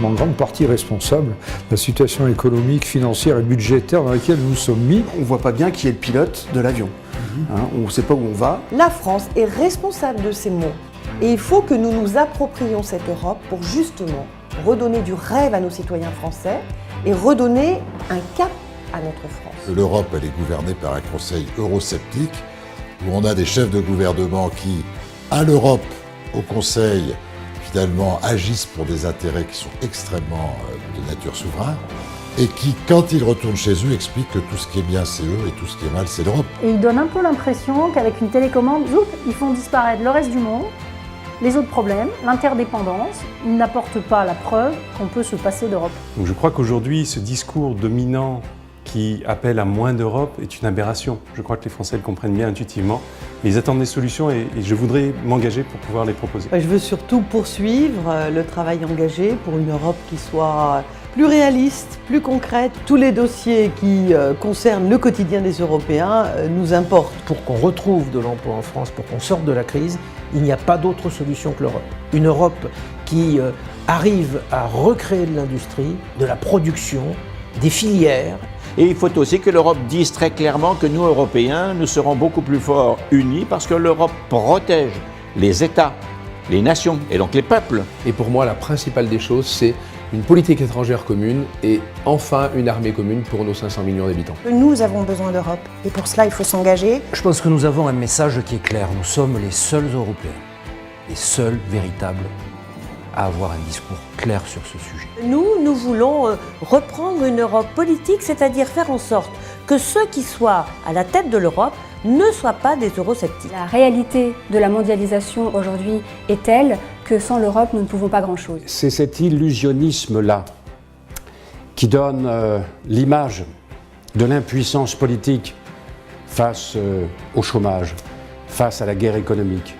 sommes en grande partie responsables de la situation économique, financière et budgétaire dans laquelle nous sommes mis. On ne voit pas bien qui est le pilote de l'avion. On ne sait pas où on va. La France est responsable de ces maux. Et il faut que nous nous approprions cette Europe pour justement redonner du rêve à nos citoyens français et redonner un cap à notre France. L'Europe, elle est gouvernée par un conseil eurosceptique où on a des chefs de gouvernement qui, à l'Europe, au conseil, finalement agissent pour des intérêts qui sont extrêmement de nature souveraine et qui, quand ils retournent chez eux, expliquent que tout ce qui est bien c'est eux et tout ce qui est mal c'est l'Europe. Et ils donnent un peu l'impression qu'avec une télécommande, zoup, ils font disparaître le reste du monde, les autres problèmes, l'interdépendance. Ils n'apportent pas la preuve qu'on peut se passer d'Europe. Donc je crois qu'aujourd'hui, ce discours dominant qui appelle à moins d'Europe est une aberration. Je crois que les Français le comprennent bien intuitivement. Mais ils attendent des solutions et je voudrais m'engager pour pouvoir les proposer. Je veux surtout poursuivre le travail engagé pour une Europe qui soit plus réaliste, plus concrète. Tous les dossiers qui concernent le quotidien des Européens nous importent. Pour qu'on retrouve de l'emploi en France, pour qu'on sorte de la crise, il n'y a pas d'autre solution que l'Europe. Une Europe qui arrive à recréer de l'industrie, de la production, des filières. Et il faut aussi que l'Europe dise très clairement que nous, Européens, nous serons beaucoup plus forts unis parce que l'Europe protège les États, les nations et donc les peuples. Et pour moi, la principale des choses, c'est une politique étrangère commune et enfin une armée commune pour nos 500 millions d'habitants. Nous avons besoin d'Europe et pour cela, il faut s'engager. Je pense que nous avons un message qui est clair. Nous sommes les seuls Européens, les seuls véritables à avoir un discours clair sur ce sujet. Nous voulons reprendre une Europe politique, c'est-à-dire faire en sorte que ceux qui soient à la tête de l'Europe ne soient pas des eurosceptiques. La réalité de la mondialisation aujourd'hui est telle que sans l'Europe, nous ne pouvons pas grand-chose. C'est cet illusionnisme-là qui donne l'image de l'impuissance politique face au chômage, face à la guerre économique,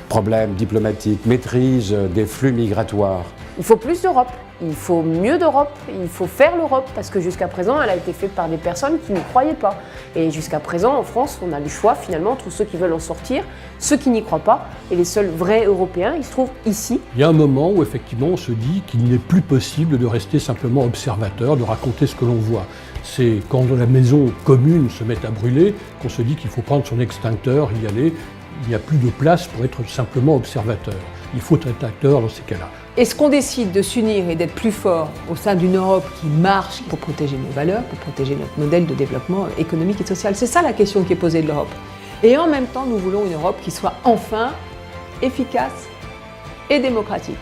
problèmes diplomatiques, maîtrise des flux migratoires. Il faut plus d'Europe, il faut mieux d'Europe, il faut faire l'Europe, parce que jusqu'à présent, elle a été faite par des personnes qui n'y croyaient pas. Et jusqu'à présent, en France, on a le choix finalement entre ceux qui veulent en sortir, ceux qui n'y croient pas, et les seuls vrais Européens, ils se trouvent ici. Il y a un moment où effectivement on se dit qu'il n'est plus possible de rester simplement observateur, de raconter ce que l'on voit. C'est quand la maison commune se met à brûler qu'on se dit qu'il faut prendre son extincteur, y aller. Il n'y a plus de place pour être simplement observateur. Il faut être acteur dans ces cas-là. Est-ce qu'on décide de s'unir et d'être plus fort au sein d'une Europe qui marche pour protéger nos valeurs, pour protéger notre modèle de développement économique et social? C'est ça la question qui est posée de l'Europe. Et en même temps, nous voulons une Europe qui soit enfin efficace et démocratique.